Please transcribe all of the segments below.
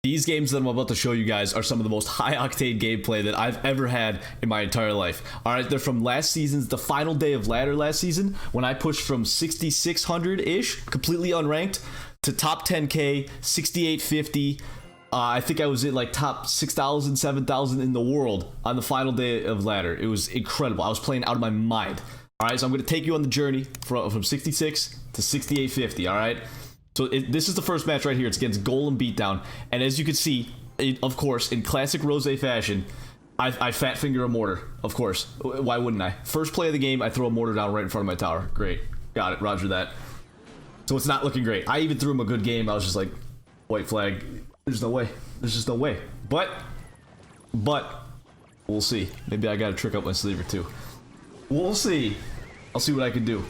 These games that I'm about to show you guys are some of the most high-octane gameplay that I've ever had in my entire life. Alright, they're from last season's, the final day of ladder last season, when I pushed from 6,600-ish, completely unranked, to top 10k, 6,850. I think I was at like top 6,000, 7,000 in the world on the final day of ladder. It was incredible. I was playing out of my mind. Alright, so I'm going to take you on the journey from 66 to 6,850, alright? So this is the first match right here. It's against Golem Beatdown. And as you can see, of course, in classic Rozay fashion, I fat finger a mortar. Of course. Why wouldn't I? First play of the game, I throw a mortar down right in front of my tower. Great. Got it. Roger that. So it's not looking great. I even threw him a good game. I was just like, white flag. There's no way. There's just no way. But, we'll see. Maybe I got a trick up my sleeve or two. We'll see. I'll see what I can do.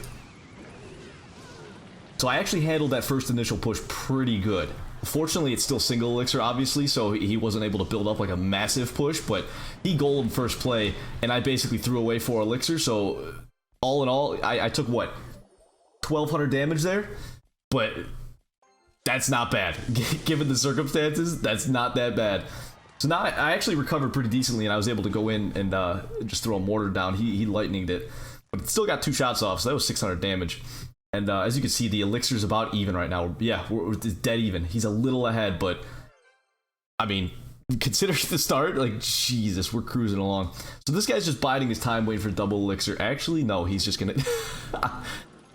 So I actually handled that first initial push pretty good. Fortunately, it's still single elixir, obviously, so he wasn't able to build up like a massive push, but he golem first play, and I basically threw away 4 elixir, so all in all, I took, what, 1,200 damage there? But that's not bad. Given the circumstances, that's not that bad. So now I actually recovered pretty decently, and I was able to go in and just throw a mortar down. He lightninged it, but still got 2 shots off, so that was 600 damage. And as you can see, the elixir's about even right now. Yeah, we're dead even. He's a little ahead, but I mean, considering the start, like, Jesus, we're cruising along. So this guy's just biding his time, waiting for double elixir. Actually, no, he's just gonna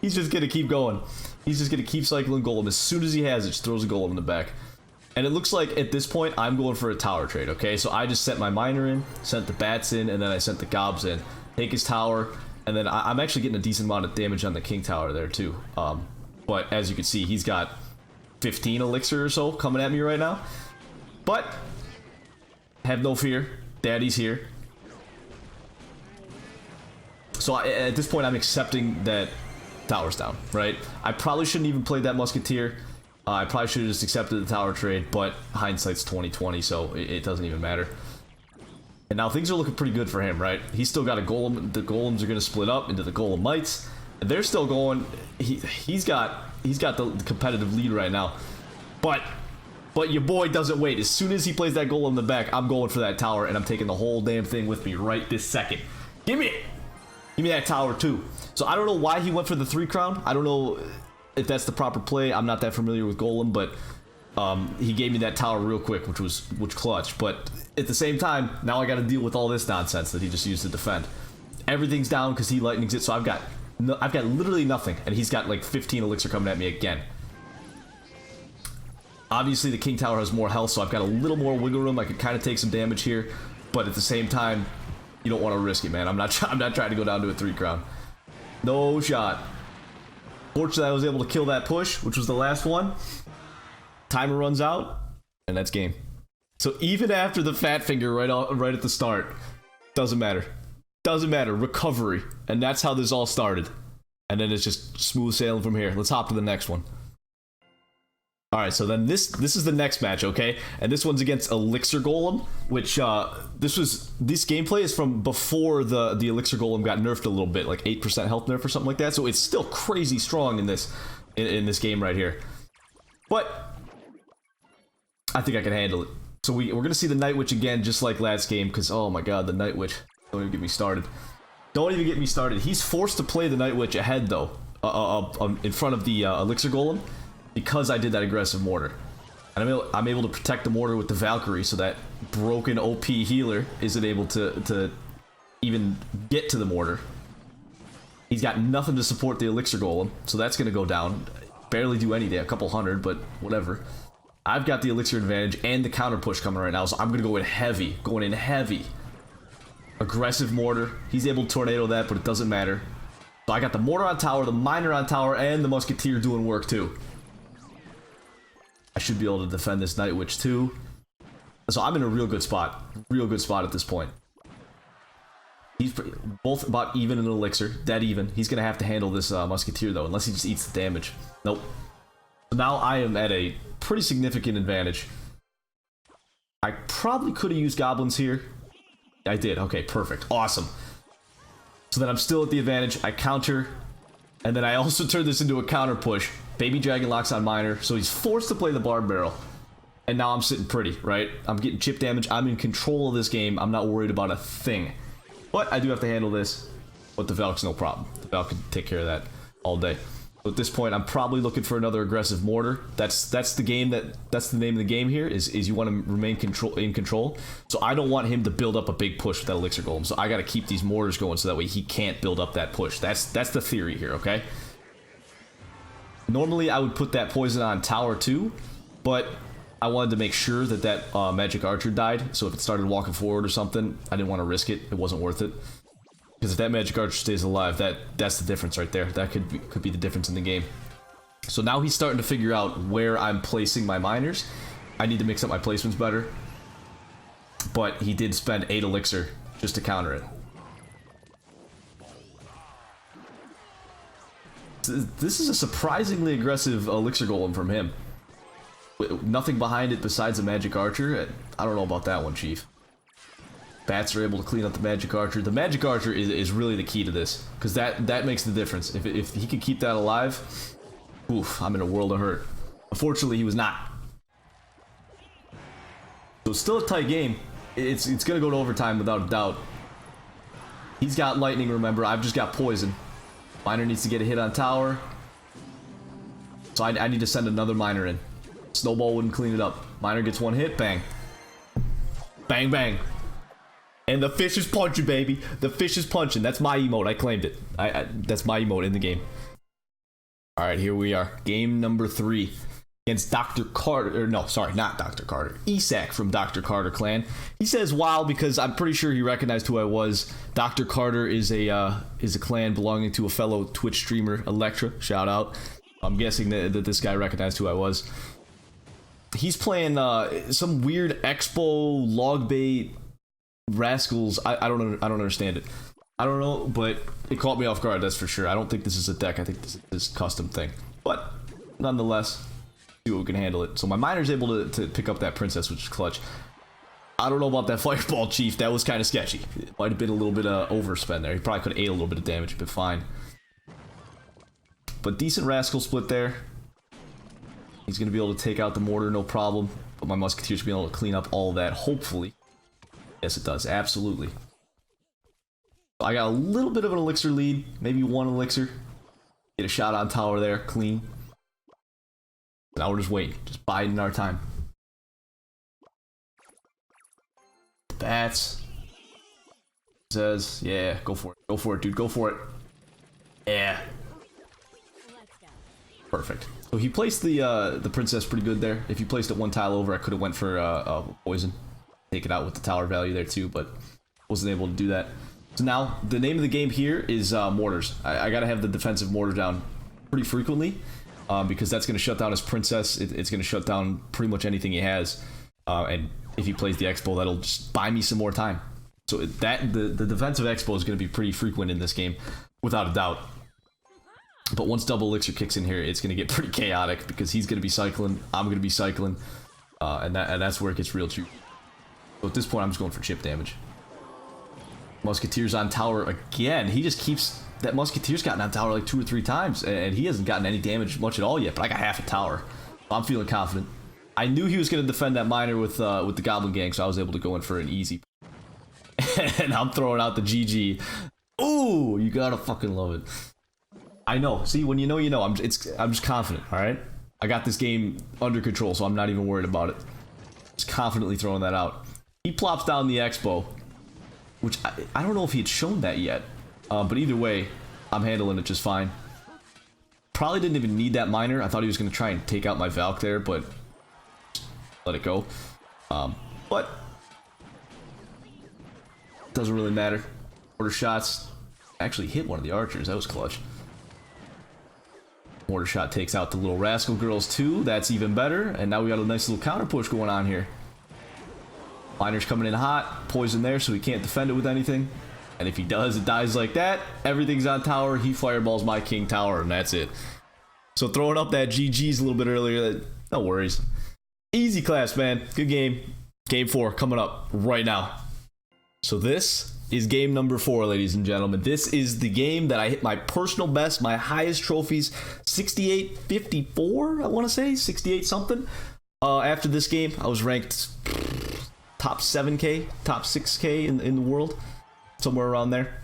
he's just gonna keep going. He's just gonna keep cycling golem. As soon as he has it, just throws a golem in the back. And it looks like at this point, I'm going for a tower trade, okay? So I just sent my miner in, sent the bats in, and then I sent the gobs in. Take his tower. And then I'm actually getting a decent amount of damage on the king tower there too. But as you can see, he's got 15 elixir or so coming at me right now. But have no fear, daddy's here. So at this point, I'm accepting that tower's down, right? I probably shouldn't even played that musketeer. I probably should have just accepted the tower trade, but hindsight's 20/20, so it doesn't even matter. And now things are looking pretty good for him, right? He's still got a golem. The golems are going to split up into the golemites. And they're still going. He's got the competitive lead right now. But your boy doesn't wait. As soon as he plays that golem in the back, I'm going for that tower, and I'm taking the whole damn thing with me right this second. Give me it. Give me that tower too. So I don't know why he went for the 3 crown. I don't know if that's the proper play. I'm not that familiar with golem, but he gave me that tower real quick, which clutch. But at the same time, now I got to deal with all this nonsense that he just used to defend. Everything's down because he lightnings it, so I've got literally nothing, and he's got like 15 elixir coming at me again. Obviously, the king tower has more health, so I've got a little more wiggle room. I could kind of take some damage here, but at the same time, you don't want to risk it, man. I'm not trying to go down to a 3 crown. No shot. Fortunately, I was able to kill that push, which was the last one. Timer runs out, and that's game. So even after the fat finger right at the start, doesn't matter. Doesn't matter. Recovery. And that's how this all started. And then it's just smooth sailing from here. Let's hop to the next one. Alright, so then this is the next match, okay? And this one's against Elixir Golem, which this gameplay is from before the Elixir Golem got nerfed a little bit, like 8% health nerf or something like that. So it's still crazy strong in this game right here. But I think I can handle it. So we're going to see the Night Witch again, just like last game, because, oh my god, the Night Witch. Don't even get me started. Don't even get me started. He's forced to play the Night Witch ahead, though, in front of the Elixir Golem, because I did that aggressive mortar. And I'm able to protect the mortar with the Valkyrie, so that broken OP healer isn't able to even get to the mortar. He's got nothing to support the Elixir Golem, so that's going to go down. Barely do anything, a couple hundred, but whatever. I've got the elixir advantage and the counter push coming right now, so I'm going to go in heavy. Going in heavy. Aggressive mortar. He's able to tornado that, but it doesn't matter. So I got the mortar on tower, the miner on tower, and the musketeer doing work too. I should be able to defend this Night Witch too. So I'm in a real good spot. Real good spot at this point. He's both about even in elixir. Dead even. He's going to have to handle this musketeer though, unless he just eats the damage. Nope. So now I am at a pretty significant advantage. I probably could have used goblins here. I did. Okay, perfect. Awesome. So then I'm still at the advantage. I counter. And then I also turn this into a counter push. Baby Dragon locks on miner. So he's forced to play the barb barrel. And now I'm sitting pretty, right? I'm getting chip damage. I'm in control of this game. I'm not worried about a thing. But I do have to handle this. But the Valk's no problem. The Valk can take care of that all day. So at this point, I'm probably looking for another aggressive mortar. That's the game that's the name of the game here. Is you want to remain in control. So I don't want him to build up a big push with that elixir golem. So I got to keep these mortars going so that way he can't build up that push. That's the theory here, okay? Normally I would put that poison on tower too, but I wanted to make sure that magic archer died. So if it started walking forward or something, I didn't want to risk it. It wasn't worth it. Because if that magic archer stays alive, that's the difference right there. That could be the difference in the game. So now he's starting to figure out where I'm placing my miners. I need to mix up my placements better. But he did spend 8 elixir just to counter it. This is a surprisingly aggressive elixir golem from him. Nothing behind it besides a magic archer. I don't know about that one, Chief. Bats are able to clean up the magic archer. The magic archer is really the key to this, because that makes the difference. If he can keep that alive, oof, I'm in a world of hurt. Unfortunately, he was not. So it's still a tight game. It's gonna go to overtime without a doubt. He's got lightning, remember. I've just got poison. Miner needs to get a hit on tower. So I need to send another miner in. Snowball wouldn't clean it up. Miner gets one hit, bang. Bang, bang. And the fish is punching, baby. The fish is punching. That's my emote. I claimed it. That's my emote in the game. Alright, here we are. Game number 3. Against Dr. Carter. Or no, sorry, not Dr. Carter. Isak from Dr. Carter clan. He says wow because I'm pretty sure he recognized who I was. Dr. Carter is a clan belonging to a fellow Twitch streamer, Electra. Shout out. I'm guessing that this guy recognized who I was. He's playing some weird expo log bait rascals. I don't understand it. I don't know, but it caught me off guard, that's for sure. I don't think this is a deck. I think this is a custom thing. But nonetheless, see what we can handle it. So my miner's able to pick up that princess, which is clutch. I don't know about that fireball, Chief. That was kind of sketchy. It might have been a little bit of overspend there. He probably could have ate a little bit of damage, but fine. But decent rascal split there. He's going to be able to take out the mortar, no problem. But my musketeer should be able to clean up all of that, hopefully. Yes, it does. Absolutely. I got a little bit of an elixir lead. Maybe 1 elixir. Get a shot on tower there. Clean. Now we're just waiting. Just biding our time. Bats. Says, yeah, go for it. Go for it, dude. Go for it. Yeah. Perfect. So he placed the princess pretty good there. If he placed it 1 tile over, I could have went for poison. Take it out with the tower value there too, but wasn't able to do that. So now the name of the game here is mortars. I gotta have the defensive mortar down pretty frequently because that's gonna shut down his princess. It's gonna shut down pretty much anything he has, and if he plays the expo, that'll just buy me some more time. So the defensive expo is gonna be pretty frequent in this game, without a doubt. But once double elixir kicks in here, it's gonna get pretty chaotic because he's gonna be cycling, I'm gonna be cycling, and that's where it gets real cheap. So at this point, I'm just going for chip damage. Musketeer's on tower again. He just keeps... That Musketeer's gotten on tower like 2 or 3 times, and he hasn't gotten any damage much at all yet, but I got half a tower. So I'm feeling confident. I knew he was going to defend that miner with the Goblin Gang, so I was able to go in for an easy. And I'm throwing out the GG. Ooh, you gotta fucking love it. I know. See, when you know, you know. I'm just confident, alright? I got this game under control, so I'm not even worried about it. Just confidently throwing that out. He plops down the expo, which I don't know if he had shown that yet, but either way, I'm handling it just fine. Probably didn't even need that miner. I thought he was going to try and take out my Valk there, but let it go. But doesn't really matter. Mortar shots actually hit one of the archers. That was clutch. Mortar shot takes out the little rascal girls too. That's even better. And now we got a nice little counter push going on here. Miner's coming in hot, poison there, so he can't defend it with anything. And if he does, it dies like that. Everything's on tower. He fireballs my king tower, and that's it. So throwing up that GG's a little bit earlier, no worries. Easy class, man. Good game. Game 4 coming up right now. So this is game number 4, ladies and gentlemen. This is the game that I hit my personal best, my highest trophies, 68.54, I want to say, 68 something. After this game, I was ranked top 7k, top 6k in the world, somewhere around there.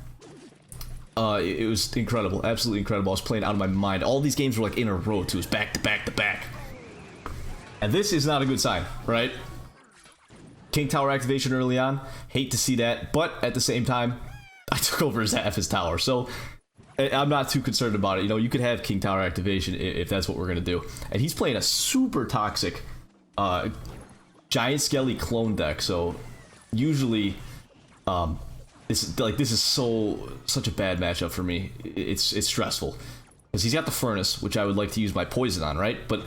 It was incredible, absolutely incredible. I was playing out of my mind. All these games were like in a row too. It was back to back to back. And this is not a good sign, right? King Tower activation early on. Hate to see that, but at the same time, I took over half his tower, so I'm not too concerned about it. You know, you could have King Tower activation if that's what we're gonna do. And he's playing a super toxic Giant Skelly clone deck, so usually this is such a bad matchup for me. It's stressful because he's got the furnace, which I would like to use my poison on, right? But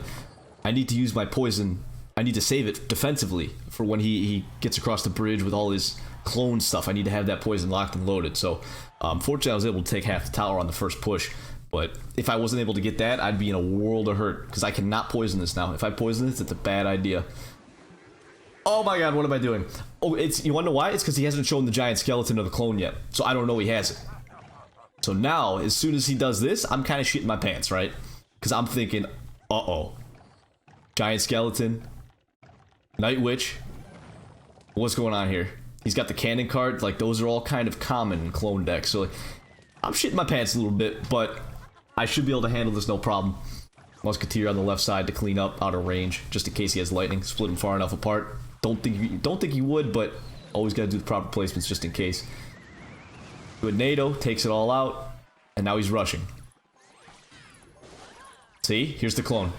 I need to use my poison. I need to save it defensively for when he gets across the bridge with all his clone stuff. I need to have that poison locked and loaded. So fortunately, I was able to take half the tower on the first push. But if I wasn't able to get that, I'd be in a world of hurt because I cannot poison this now. If I poison this, it's a bad idea. Oh my god, what am I doing? Oh, you wanna know why? It's because he hasn't shown the giant skeleton or the clone yet. So I don't know he has it. So now, as soon as he does this, I'm kind of shitting my pants, right? Because I'm thinking, uh-oh. Giant skeleton. Night Witch. What's going on here? He's got the cannon card. Like, those are all kind of common in clone decks. So, like, I'm shitting my pants a little bit, but I should be able to handle this no problem. Musketeer on the left side to clean up out of range, just in case he has lightning. Split him far enough apart. Don't think he would, but always gotta do the proper placements just in case. Good NATO, takes it all out, and now he's rushing. See? Here's the clone.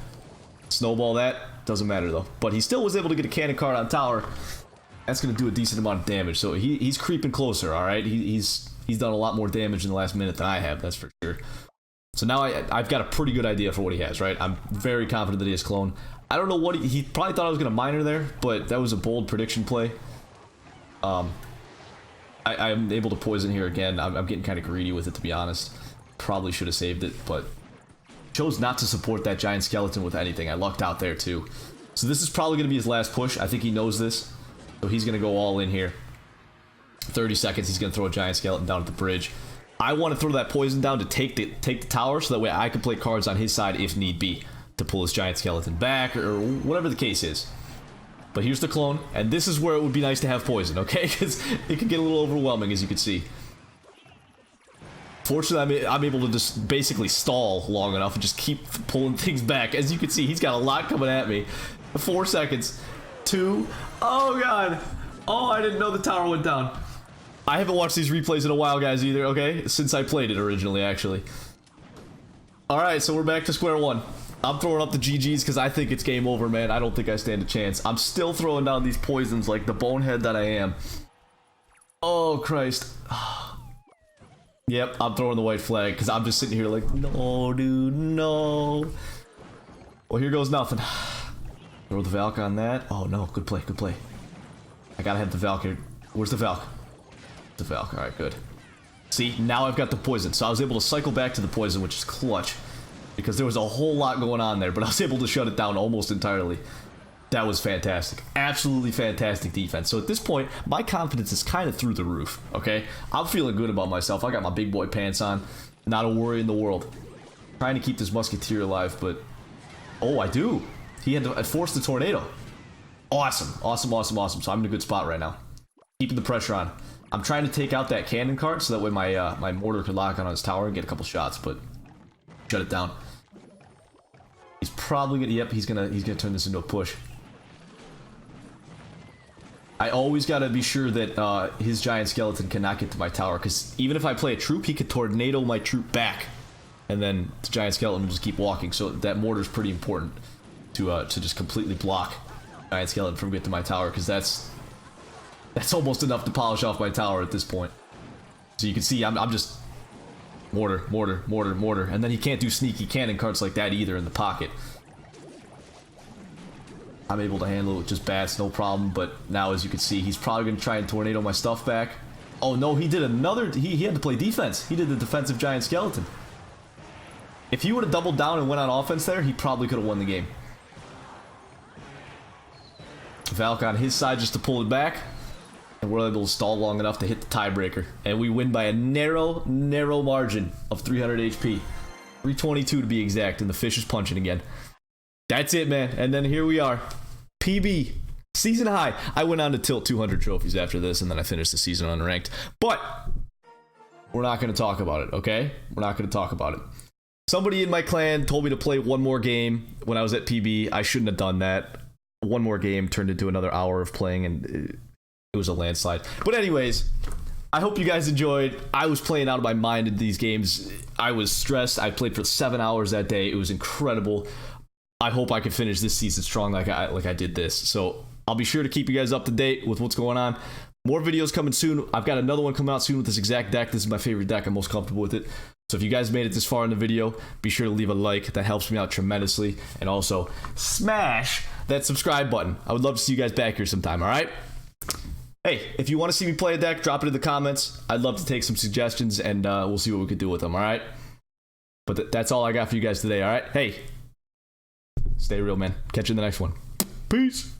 Snowball that, doesn't matter though. But he still was able to get a cannon card on tower. That's gonna do a decent amount of damage, so he's creeping closer, alright? He's done a lot more damage in the last minute than I have, that's for sure. So now I've got a pretty good idea for what he has, right? I'm very confident that he has clone. I don't know what he probably thought I was going to miner there, but that was a bold prediction play. I'm able to poison here again. I'm getting kind of greedy with it, to be honest. Probably should have saved it, but chose not to support that giant skeleton with anything. I lucked out there too. So this is probably going to be his last push. I think he knows this, so he's going to go all in here. 30 seconds, he's going to throw a giant skeleton down at the bridge. I want to throw that poison down to take the tower, so that way I can play cards on his side if need be, to pull his giant skeleton back, or whatever the case is. But here's the clone, and this is where it would be nice to have poison, okay? Because it can get a little overwhelming, as you can see. Fortunately, I'm able to just basically stall long enough and just keep pulling things back. As you can see, he's got a lot coming at me. 4 seconds. 2. Oh, God. Oh, I didn't know the tower went down. I haven't watched these replays in a while, guys, either, okay? Since I played it originally, actually. Alright, so we're back to square one. I'm throwing up the GGs because I think it's game over, man. I don't think I stand a chance. I'm still throwing down these poisons like the bonehead that I am. Oh, Christ. Yep, I'm throwing the white flag because I'm just sitting here like, no, dude, no. Well, here goes nothing. Throw the Valk on that. Oh, no, good play, good play. I gotta have the Valk here. Where's the Valk? The Valk, alright, good. See, now I've got the poison, so I was able to cycle back to the poison, which is clutch. Because there was a whole lot going on there, but I was able to shut it down almost entirely. That was fantastic. Absolutely fantastic defense. So at this point, my confidence is kind of through the roof, okay? I'm feeling good about myself. I got my big boy pants on. Not a worry in the world. Trying to keep this Musketeer alive, but... Oh, I do. He had to force the tornado. Awesome. Awesome, awesome, awesome. So I'm in a good spot right now. Keeping the pressure on. I'm trying to take out that cannon card so that way my my mortar could lock on his tower and get a couple shots, but shut it down. He's probably gonna. Yep, he's gonna turn this into a push. I always gotta be sure that his giant skeleton cannot get to my tower, because even if I play a troop, he could tornado my troop back, and then the giant skeleton will just keep walking. So that mortar is pretty important to just completely block giant skeleton from getting to my tower, because that's almost enough to polish off my tower at this point. So you can see I'm just mortar, mortar, mortar, mortar, and then he can't do sneaky cannon cards like that either in the pocket. I'm able to handle it with just bats, no problem, but now as you can see, he's probably going to try and tornado my stuff back. Oh no, he did another, he had to play defense. He did the defensive giant skeleton. If he would have doubled down and went on offense there, he probably could have won the game. Valk on his side just to pull it back. And we're able to stall long enough to hit the tiebreaker. And we win by a narrow, narrow margin of 300 HP. 322 to be exact, and the fish is punching again. That's it, man. And then here we are. PB. Season high. I went on to tilt 200 trophies after this, and then I finished the season unranked. But we're not going to talk about it, okay? We're not going to talk about it. Somebody in my clan told me to play one more game when I was at PB. I shouldn't have done that. One more game turned into another hour of playing, and it was a landslide. But anyways, I hope you guys enjoyed. I was playing out of my mind in these games. I was stressed. I played for 7 hours that day. It was incredible. I hope I can finish this season strong like I did this. So I'll be sure to keep you guys up to date with what's going on. More videos coming soon. I've got another one coming out soon with this exact deck. This is my favorite deck. I'm most comfortable with it. So if you guys made it this far in the video, be sure to leave a like. That helps me out tremendously. And also, smash that subscribe button. I would love to see you guys back here sometime, all right? Hey, if you want to see me play a deck, drop it in the comments. I'd love to take some suggestions, and we'll see what we could do with them, all right? But that's all I got for you guys today, all right? Hey, stay real, man. Catch you in the next one. Peace.